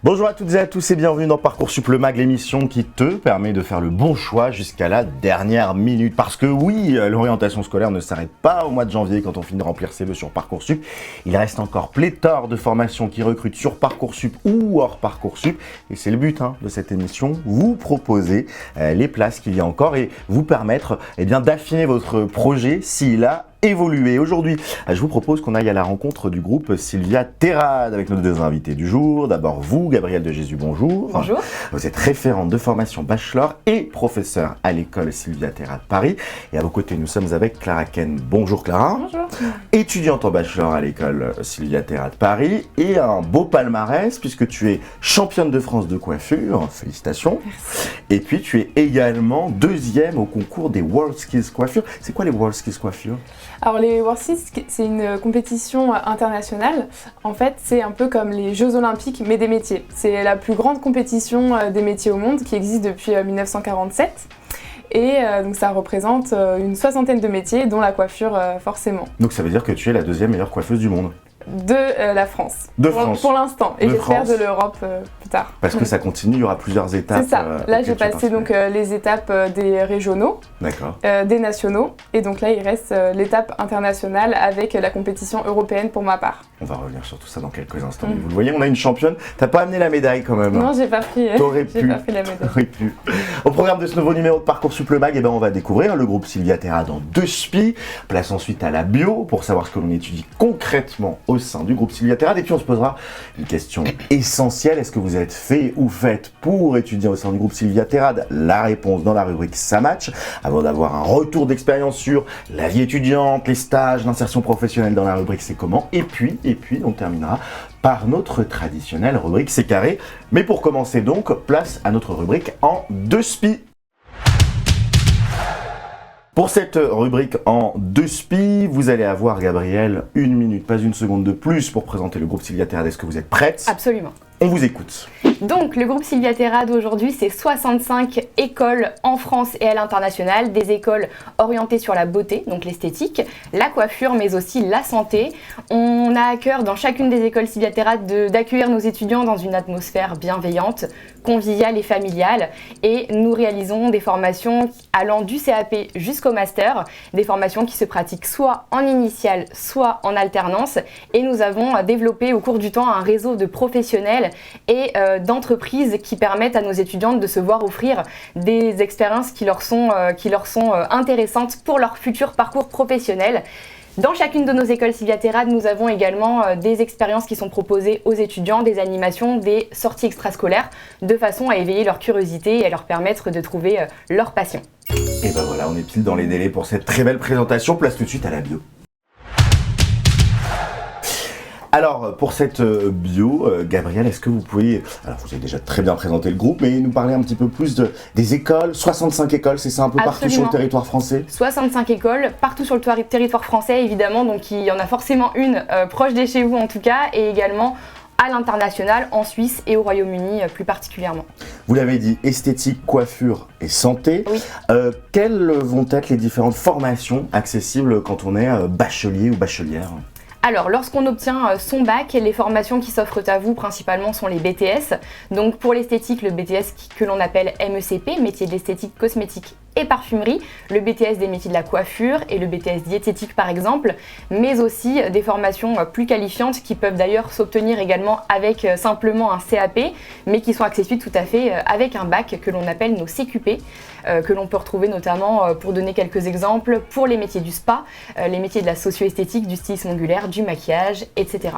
Bonjour à toutes et à tous et bienvenue dans Parcoursup le Mag, l'émission qui te permet de faire le bon choix jusqu'à la dernière minute. Parce que oui, l'orientation scolaire ne s'arrête pas au mois de janvier quand on finit de remplir ses vœux sur Parcoursup. Il reste encore pléthore de formations qui recrutent sur Parcoursup ou hors Parcoursup. Et c'est le but de cette émission, vous proposer les places qu'il y a encore et vous permettre d'affiner votre projet s'il a évoluer. Aujourd'hui, je vous propose qu'on aille à la rencontre du groupe Sylvia Terrade avec nos deux invités du jour. D'abord vous, Gabrielle de Jésus, bonjour. Bonjour. Vous êtes référente de formation bachelor et professeure à l'école Sylvia Terrade Paris. Et à vos côtés, nous sommes avec Clara Ken. Bonjour Clara. Bonjour. Étudiante en bachelor à l'école Sylvia Terrade Paris et un beau palmarès puisque tu es championne de France de coiffure. Félicitations. Merci. Et puis tu es également deuxième au concours des World Skills Coiffure. C'est quoi les World Skills Coiffure ? Alors les World Skills, c'est une compétition internationale. En fait, c'est un peu comme les Jeux Olympiques, mais des métiers. C'est la plus grande compétition des métiers au monde qui existe depuis 1947. Et donc ça représente une soixantaine de métiers, dont la coiffure forcément. Donc ça veut dire que tu es la deuxième meilleure coiffeuse du monde. De la France. France. Pour l'instant. Et j'espère de l'Europe plus tard. Parce que ça continue, il y aura plusieurs étapes. C'est ça. Là, j'ai passé donc les étapes des régionaux, des nationaux. Et donc là, il reste l'étape internationale avec la compétition européenne pour ma part. On va revenir sur tout ça dans quelques instants. Vous le voyez, on a une championne. T'as pas amené la médaille quand même. Non, j'ai pas pris. T'aurais pu. J'ai pas pris la médaille. T'aurais pu. Au programme de ce nouveau numéro de Parcoursup le Mag, on va découvrir le groupe Sylvia Terrade dans 2 SPI. Place ensuite à la bio pour savoir ce que l'on étudie concrètement au sein du groupe Sylvia Terrade. Et puis on se posera une question essentielle. Est-ce que vous êtes fait ou faites pour étudier au sein du groupe Sylvia Terrade? La réponse dans la rubrique Ça match. Avant d'avoir un retour d'expérience sur la vie étudiante, les stages, l'insertion professionnelle dans la rubrique C'est comment. Et puis on terminera par notre traditionnelle rubrique C'est carré. Mais pour commencer donc, place à notre rubrique en 2 SPI. Pour cette rubrique en 2 SPI, vous allez avoir, Gabrielle, 1 minute, pas une seconde de plus pour présenter le groupe Sylvia Terrade. Est-ce que vous êtes prête ? Absolument. On vous écoute. Donc, le groupe Sylvia Terrade aujourd'hui, c'est 65 écoles en France et à l'international, des écoles orientées sur la beauté, donc l'esthétique, la coiffure, mais aussi la santé. On a à cœur dans chacune des écoles Sylvia Terrade d'accueillir nos étudiants dans une atmosphère bienveillante, conviviale et familiale. Et nous réalisons des formations allant du CAP jusqu'au master, des formations qui se pratiquent soit en initiale, soit en alternance. Et nous avons développé au cours du temps un réseau de professionnels et d'entreprises qui permettent à nos étudiantes de se voir offrir des expériences qui leur sont intéressantes pour leur futur parcours professionnel. Dans chacune de nos écoles Sylvia Terrade, nous avons également des expériences qui sont proposées aux étudiants, des animations, des sorties extrascolaires, de façon à éveiller leur curiosité et à leur permettre de trouver leur passion. Et ben voilà, on est pile dans les délais pour cette très belle présentation. Place tout de suite à la bio. Alors, pour cette bio, Gabrielle, est-ce que vous pouvez, alors vous avez déjà très bien présenté le groupe, mais nous parler un petit peu plus des écoles, 65 écoles, c'est ça un peu partout sur le territoire français ? 65 écoles, partout sur le territoire français évidemment, donc il y en a forcément une proche de chez vous en tout cas, et également à l'international, en Suisse et au Royaume-Uni plus particulièrement. Vous l'avez dit, esthétique, coiffure et santé. Oui. Quelles vont être les différentes formations accessibles quand on est bachelier ou bachelière ? Alors, lorsqu'on obtient son bac, les formations qui s'offrent à vous principalement sont les BTS. Donc pour l'esthétique, le BTS que l'on appelle MECP, métier de l'esthétique cosmétique et parfumerie, le BTS des métiers de la coiffure et le BTS diététique par exemple, mais aussi des formations plus qualifiantes qui peuvent d'ailleurs s'obtenir également avec simplement un CAP, mais qui sont accessibles tout à fait avec un bac que l'on appelle nos CQP, que l'on peut retrouver notamment, pour donner quelques exemples, pour les métiers du spa, les métiers de la socio-esthétique, du stylisme ongulaire, du maquillage, etc.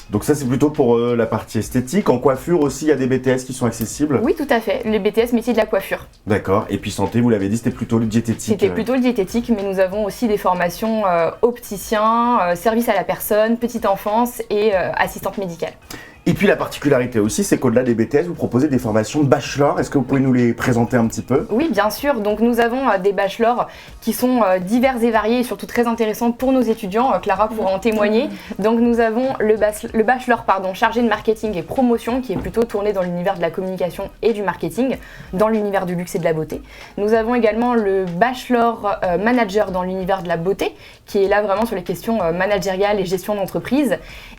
Donc ça c'est plutôt pour la partie esthétique. En coiffure aussi, il y a des BTS qui sont accessibles ? Oui, tout à fait. Les BTS métiers de la coiffure. D'accord. Et puis santé, vous l'avez dit, c'était plutôt le diététique. C'était plutôt le diététique, mais nous avons aussi des formations opticien, service à la personne, petite enfance et assistante médicale. Et puis la particularité aussi, c'est qu'au-delà des BTS, vous proposez des formations de bachelor. Est-ce que vous pouvez nous les présenter un petit peu ? Oui, bien sûr. Donc nous avons des bachelors qui sont divers et variés et surtout très intéressants pour nos étudiants. Clara pourra en témoigner. Donc nous avons le bachelor chargé de marketing et promotion qui est plutôt tourné dans l'univers de la communication et du marketing, dans l'univers du luxe et de la beauté. Nous avons également le bachelor manager dans l'univers de la beauté qui est là vraiment sur les questions managériales et gestion d'entreprise.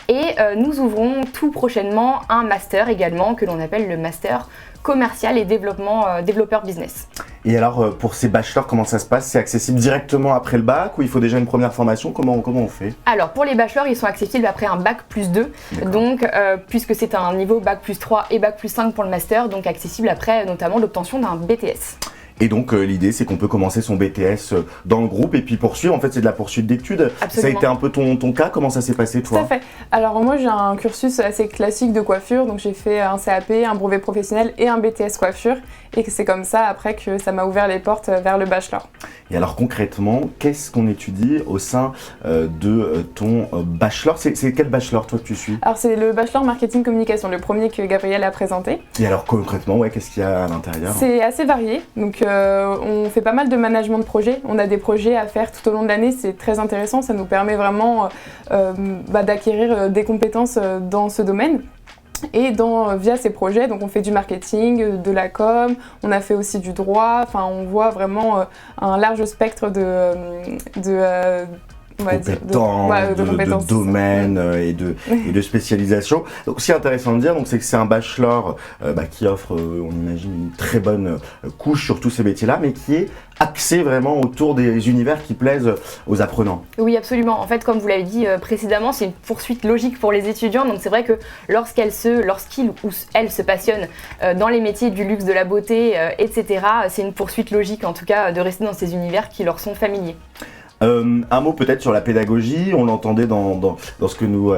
Et nous ouvrons tout prochainement prochainement un master également que l'on appelle le master commercial et développeur business. Et alors, pour ces bachelors, comment ça se passe? C'est accessible directement après le bac ou il faut déjà une première formation? Comment on fait? Alors, pour les bachelors, ils sont accessibles après un bac plus 2. Donc, puisque c'est un niveau bac plus 3 et bac plus 5 pour le master, donc accessible après notamment l'obtention d'un BTS. Et donc l'idée c'est qu'on peut commencer son BTS dans le groupe et puis poursuivre, en fait c'est de la poursuite d'études. Absolument. Ça a été un peu ton cas, comment ça s'est passé toi? Tout à fait. Alors moi j'ai un cursus assez classique de coiffure, donc j'ai fait un CAP, un brevet professionnel et un BTS coiffure et c'est comme ça après que ça m'a ouvert les portes vers le bachelor. Et alors concrètement, qu'est-ce qu'on étudie au sein de ton bachelor? C'est quel bachelor toi que tu suis? Alors c'est le bachelor marketing communication, le premier que Gabriel a présenté. Et alors concrètement, ouais, qu'est-ce qu'il y a à l'intérieur? C'est assez varié, donc on fait pas mal de management de projets, on a des projets à faire tout au long de l'année, c'est très intéressant, ça nous permet vraiment d'acquérir des compétences dans ce domaine. Et via ces projets, donc on fait du marketing, de la com, on a fait aussi du droit, enfin on voit vraiment un large spectre de compétences, de domaines et de spécialisation. Donc ce qui est intéressant de dire, c'est que c'est un bachelor qui offre, on imagine, une très bonne couche sur tous ces métiers-là, mais qui est axé vraiment autour des univers qui plaisent aux apprenants. Oui, absolument. En fait, comme vous l'avez dit précédemment, c'est une poursuite logique pour les étudiants. Donc c'est vrai que lorsqu'ils ou elles se passionnent dans les métiers du luxe, de la beauté, etc., c'est une poursuite logique en tout cas de rester dans ces univers qui leur sont familiers. Un mot peut-être sur la pédagogie, on l'entendait dans ce que nous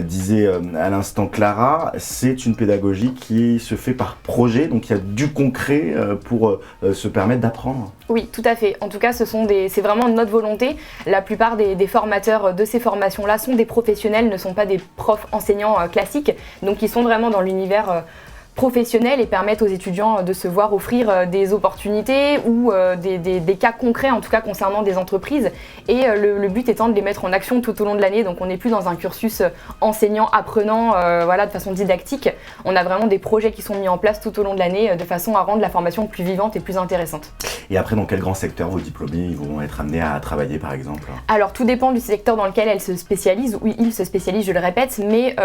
disait à l'instant Clara, c'est une pédagogie qui se fait par projet, donc il y a du concret pour se permettre d'apprendre. Oui, tout à fait. En tout cas, c'est vraiment notre volonté. La plupart des formateurs de ces formations-là sont des professionnels, ne sont pas des profs enseignants classiques, donc ils sont vraiment dans l'univers professionnels et permettent aux étudiants de se voir offrir des opportunités ou des cas concrets, en tout cas concernant des entreprises. Et le but étant de les mettre en action tout au long de l'année. Donc on n'est plus dans un cursus enseignant-apprenant de façon didactique. On a vraiment des projets qui sont mis en place tout au long de l'année de façon à rendre la formation plus vivante et plus intéressante. Et après, dans quel grand secteur vos diplômés ils vont être amenés à travailler par exemple? Alors tout dépend du secteur dans lequel elles se spécialisent, ou ils se spécialisent, je le répète, mais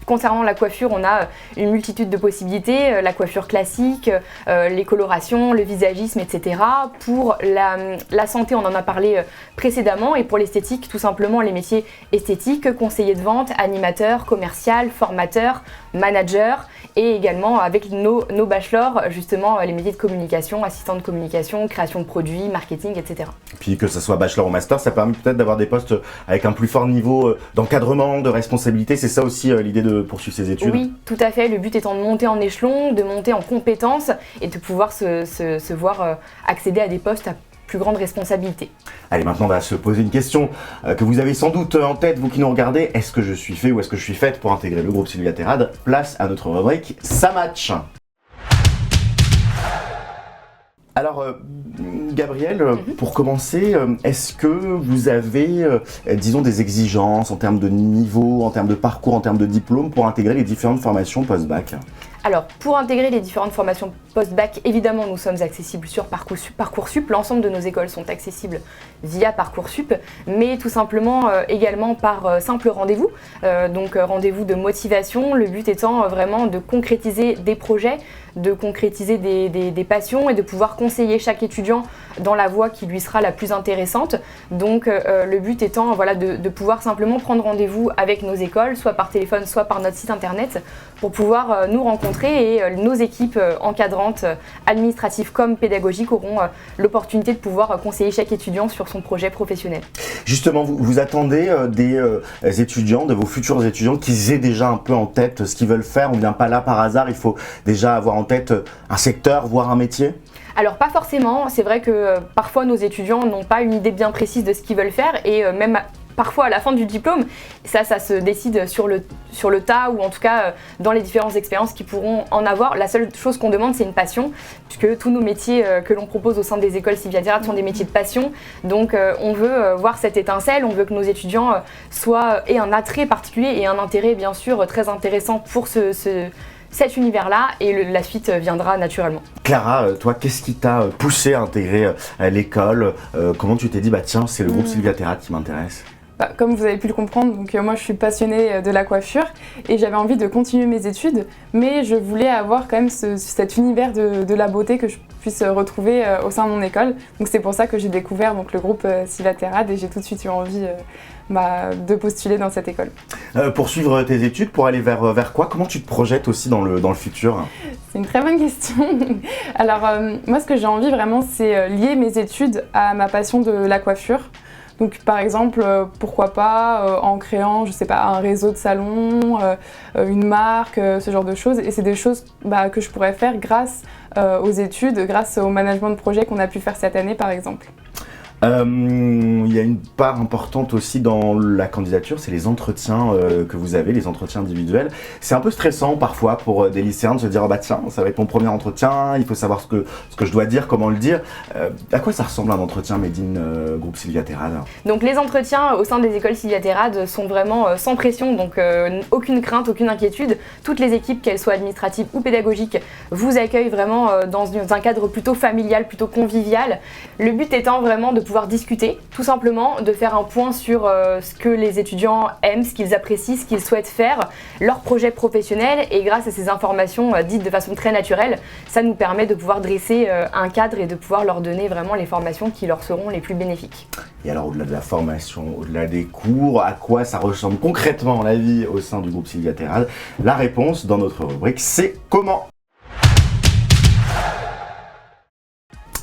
concernant la coiffure, on a une multitude de possibilités. La coiffure classique, les colorations, le visagisme, etc. Pour la santé, on en a parlé précédemment, et pour l'esthétique, tout simplement les métiers esthétiques, conseiller de vente, animateur, commercial, formateur, manager, et également avec nos bachelors, justement les métiers de communication, assistant de communication, création de produits, marketing, etc. Puis que ce soit bachelor ou master, ça permet peut-être d'avoir des postes avec un plus fort niveau d'encadrement, de responsabilité, c'est ça aussi l'idée de poursuivre ses études? Oui, tout à fait, le but étant de monter en échelon, de monter en compétences et de pouvoir se voir accéder à des postes à plus grande responsabilité. Allez, maintenant on va se poser une question que vous avez sans doute en tête, vous qui nous regardez. Est-ce que je suis fait ou est-ce que je suis faite pour intégrer le groupe Sylvia Terrade? Place à notre rubrique Ça match. Alors, Gabriel, pour commencer, est-ce que vous avez, disons, des exigences en termes de niveau, en termes de parcours, en termes de diplôme pour intégrer les différentes formations post-bac? Alors, pour intégrer les différentes formations post-bac, évidemment, nous sommes accessibles sur Parcoursup. L'ensemble de nos écoles sont accessibles via Parcoursup, mais tout simplement également par simple rendez-vous. Donc, rendez-vous de motivation, le but étant vraiment de concrétiser des projets, de concrétiser des passions et de pouvoir conseiller chaque étudiant dans la voie qui lui sera la plus intéressante. Donc, le but étant de pouvoir simplement prendre rendez-vous avec nos écoles, soit par téléphone, soit par notre site internet, pour pouvoir nous rencontrer et nos équipes encadrantes, administratives comme pédagogiques auront l'opportunité de pouvoir conseiller chaque étudiant sur son projet professionnel. Justement, vous attendez des étudiants, de vos futurs étudiants, qu'ils aient déjà un peu en tête ce qu'ils veulent faire? On ne vient pas là par hasard, il faut déjà avoir en tête un secteur, voire un métier? Alors pas forcément, c'est vrai que parfois nos étudiants n'ont pas une idée bien précise de ce qu'ils veulent faire et même parfois à la fin du diplôme, ça se décide sur le tas ou en tout cas dans les différentes expériences qu'ils pourront en avoir. La seule chose qu'on demande, c'est une passion, puisque tous nos métiers que l'on propose au sein des écoles Sylvia Terrade sont des métiers de passion. Donc on veut voir cette étincelle, on veut que nos étudiants aient un attrait particulier et un intérêt bien sûr très intéressant pour cet univers-là et la suite viendra naturellement. Clara, toi, qu'est-ce qui t'a poussé à intégrer l'école? Comment tu t'es dit, tiens, c'est le groupe Sylvia Terrade qui m'intéresse? Comme vous avez pu le comprendre, donc, moi je suis passionnée de la coiffure et j'avais envie de continuer mes études, mais je voulais avoir quand même cet univers de la beauté que je puisse retrouver au sein de mon école. Donc c'est pour ça que j'ai découvert donc, le groupe Sivaterad et j'ai tout de suite eu envie de postuler dans cette école. Pour suivre tes études, pour aller vers quoi? Comment tu te projettes aussi dans le futur? C'est une très bonne question. Alors moi ce que j'ai envie vraiment c'est lier mes études à ma passion de la coiffure. Donc par exemple, pourquoi pas en créant, je sais pas, un réseau de salons, une marque, ce genre de choses. Et c'est des choses que je pourrais faire grâce aux études, grâce au management de projet qu'on a pu faire cette année par exemple. Il y a une part importante aussi dans la candidature, c'est les entretiens que vous avez, les entretiens individuels. C'est un peu stressant parfois pour des lycéens de se dire « oh bah tiens, ça va être mon premier entretien, il faut savoir ce que je dois dire, comment le dire ». À quoi ça ressemble un entretien Made in Groupe Sivaterad? Donc les entretiens au sein des écoles Sivaterad sont vraiment sans pression, donc aucune crainte, aucune inquiétude. Toutes les équipes, qu'elles soient administratives ou pédagogiques, vous accueillent vraiment dans un cadre plutôt familial, plutôt convivial. Le but étant vraiment de pouvoir discuter, tout simplement, de faire un point sur ce que les étudiants aiment, ce qu'ils apprécient, ce qu'ils souhaitent faire, leur projet professionnel, et grâce à ces informations dites de façon très naturelle, ça nous permet de pouvoir dresser un cadre et de pouvoir leur donner vraiment les formations qui leur seront les plus bénéfiques. Et alors au-delà de la formation, au-delà des cours, à quoi ça ressemble concrètement la vie au sein du groupe Sivaterad? La réponse dans notre rubrique, c'est comment?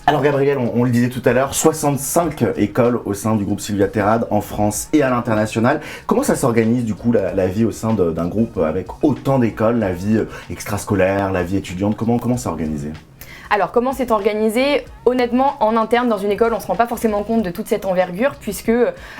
Alors Gabriel, on le disait tout à l'heure, 65 écoles au sein du groupe Sivaterad en France et à l'international. Comment ça s'organise du coup la vie au sein d'un groupe avec autant d'écoles, la vie extrascolaire, la vie étudiante, comment c'est organisé? Alors comment c'est organisé? Honnêtement, en interne dans une école, on ne se rend pas forcément compte de toute cette envergure puisque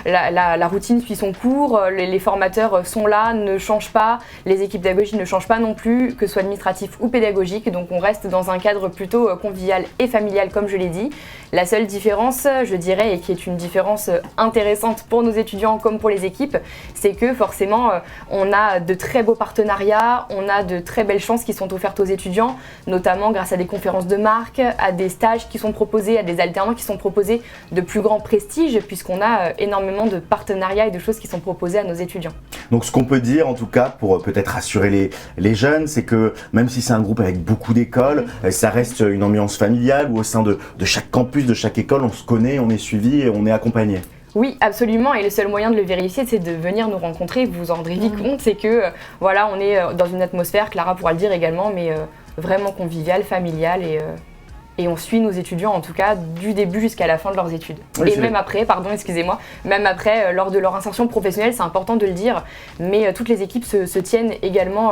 la routine suit son cours, les formateurs sont là, ne changent pas, les équipes pédagogiques ne changent pas non plus, que ce soit administratif ou pédagogique, donc on reste dans un cadre plutôt convivial et familial comme je l'ai dit. La seule différence, je dirais, et qui est une différence intéressante pour nos étudiants comme pour les équipes, c'est que forcément on a de très beaux partenariats, on a de très belles chances qui sont offertes aux étudiants, notamment grâce à des conférences de marque, à des stages qui sont proposés, à des alternants qui sont proposés de plus grand prestige puisqu'on a énormément de partenariats et de choses qui sont proposées à nos étudiants. Donc ce qu'on peut dire en tout cas pour peut-être rassurer les jeunes, c'est que même si c'est un groupe avec beaucoup d'écoles, ça reste une ambiance familiale où au sein de chaque campus, de chaque école, on se connaît, on est suivi et on est accompagné. Oui, absolument, et le seul moyen de le vérifier, c'est de venir nous rencontrer. Vous vous en rendrez vite compte, c'est que voilà, on est dans une atmosphère, Clara pourra le dire également, mais vraiment conviviale, familiale, et on suit nos étudiants en tout cas du début jusqu'à la fin de leurs études. Oui, et même après, même après, lors de leur insertion professionnelle, c'est important de le dire, mais toutes les équipes se tiennent également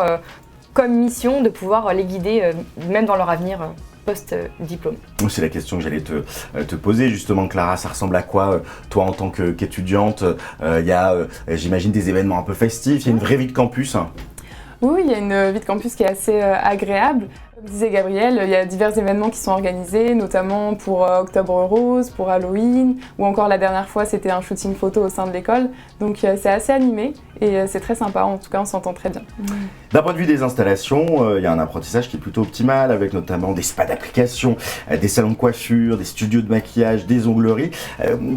comme mission de pouvoir les guider, même dans leur avenir. Post-diplôme. C'est la question que j'allais te poser justement, Clara. Ça ressemble à quoi, toi en tant qu'étudiante? Il y a, j'imagine, des événements un peu festifs, il y a une vraie vie de campus. Oui, il y a une vie de campus qui est assez agréable. Comme disait Gabriel, il y a divers événements qui sont organisés, notamment pour Octobre Rose, pour Halloween, ou encore la dernière fois c'était un shooting photo au sein de l'école. Donc c'est assez animé et c'est très sympa, en tout cas on s'entend très bien. D'un point de vue des installations, il y a un apprentissage qui est plutôt optimal avec notamment des spas d'application, des salons de coiffure, des studios de maquillage, des ongleries.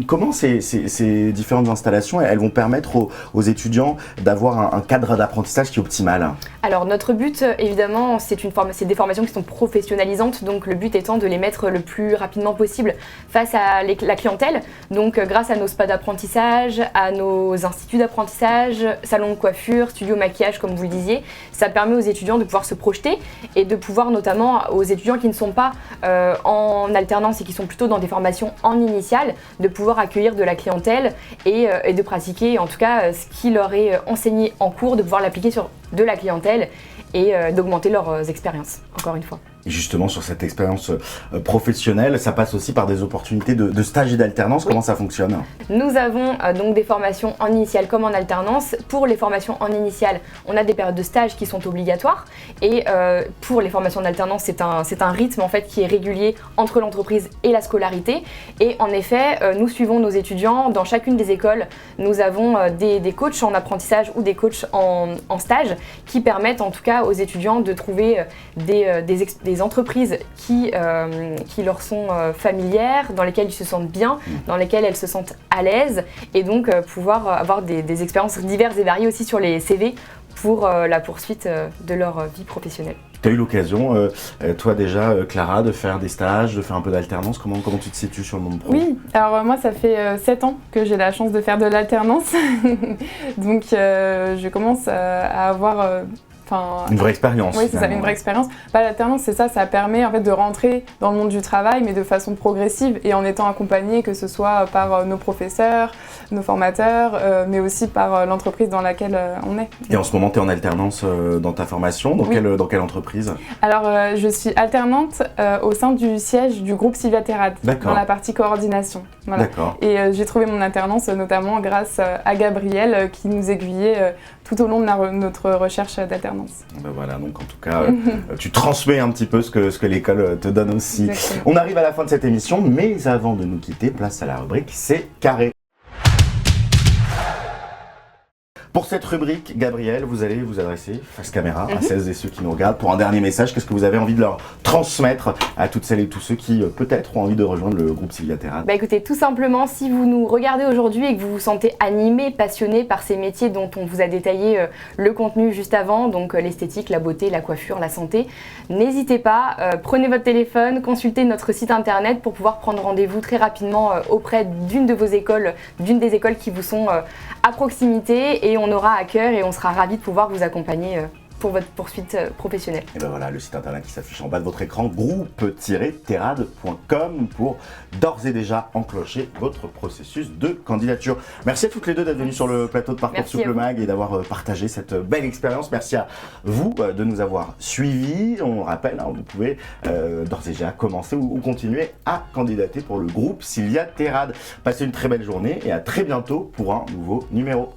Comment ces différentes installations elles vont permettre aux étudiants d'avoir un cadre d'apprentissage qui est optimal? Alors notre but évidemment c'est des formations qui sont professionnalisantes, donc le but étant de les mettre le plus rapidement possible face à la clientèle. Donc grâce à nos spas d'apprentissage, à nos instituts d'apprentissage, salons de coiffure, studios maquillage comme vous le disiez, ça permet aux étudiants de pouvoir se projeter et de pouvoir notamment aux étudiants qui ne sont pas en alternance et qui sont plutôt dans des formations en initiale, de pouvoir accueillir de la clientèle et de pratiquer en tout cas ce qui leur est enseigné en cours, de pouvoir l'appliquer sur de la clientèle et d'augmenter leurs expériences, encore une fois. Et justement, sur cette expérience professionnelle, ça passe aussi par des opportunités de stage et d'alternance. Oui. Comment ça fonctionne? Nous avons donc des formations en initiale comme en alternance. Pour les formations en initiale, on a des périodes de stage qui sont obligatoires. Et pour les formations en alternance, c'est un rythme en fait qui est régulier entre l'entreprise et la scolarité. Et en effet, nous suivons nos étudiants dans chacune des écoles. Nous avons des coachs en apprentissage ou des coachs en stage qui permettent en tout cas aux étudiants de trouver des des entreprises qui leur sont familières, dans lesquelles ils se sentent bien, dans lesquelles elles se sentent à l'aise, et donc pouvoir avoir des expériences diverses et variées aussi sur les CV pour la poursuite de leur vie professionnelle. Tu as eu l'occasion, toi déjà, Clara, de faire des stages, de faire un peu d'alternance. Comment tu te situes sur le monde pro? Oui, alors moi ça fait 7 ans que j'ai la chance de faire de l'alternance. Donc je commence à avoir... une vraie expérience. Oui, c'est ça, une vraie expérience. L'alternance, c'est ça, ça permet en fait de rentrer dans le monde du travail, mais de façon progressive et en étant accompagné, que ce soit par nos professeurs, nos formateurs, mais aussi par l'entreprise dans laquelle on est. Et en ce moment, tu es en alternance dans ta formation, dans, oui. dans quelle entreprise? Alors, je suis alternante au sein du siège du groupe Sylvia Terrade, dans la partie coordination. Voilà. D'accord. Et j'ai trouvé mon alternance notamment grâce à Gabriel qui nous aiguillait tout au long de notre recherche d'alternance. Ben voilà, donc en tout cas, tu transmets un petit peu ce que l'école te donne aussi. Exactement. On arrive à la fin de cette émission, mais avant de nous quitter, place à la rubrique C'est carré. Pour cette rubrique, Gabriel, vous allez vous adresser face caméra à celles et ceux qui nous regardent pour un dernier message. Qu'est-ce que vous avez envie de leur transmettre à toutes celles et tous ceux qui peut-être ont envie de rejoindre le groupe Sylvia Terrade? Écoutez, tout simplement, si vous nous regardez aujourd'hui et que vous vous sentez animé, passionné par ces métiers dont on vous a détaillé le contenu juste avant, donc l'esthétique, la beauté, la coiffure, la santé, n'hésitez pas, prenez votre téléphone, consultez notre site internet pour pouvoir prendre rendez-vous très rapidement auprès d'une de vos écoles, d'une des écoles qui vous sont à proximité, et on aura à cœur et on sera ravis de pouvoir vous accompagner pour votre poursuite professionnelle. Et ben voilà, le site internet qui s'affiche en bas de votre écran, groupe-terrade.com, pour d'ores et déjà enclencher votre processus de candidature. Merci à toutes les deux d'être venues sur le plateau de Parcoursup le Mag et d'avoir partagé cette belle expérience. Merci à vous de nous avoir suivis. On rappelle, vous pouvez d'ores et déjà commencer ou continuer à candidater pour le groupe Sylvia Terrade. Passez une très belle journée et à très bientôt pour un nouveau numéro.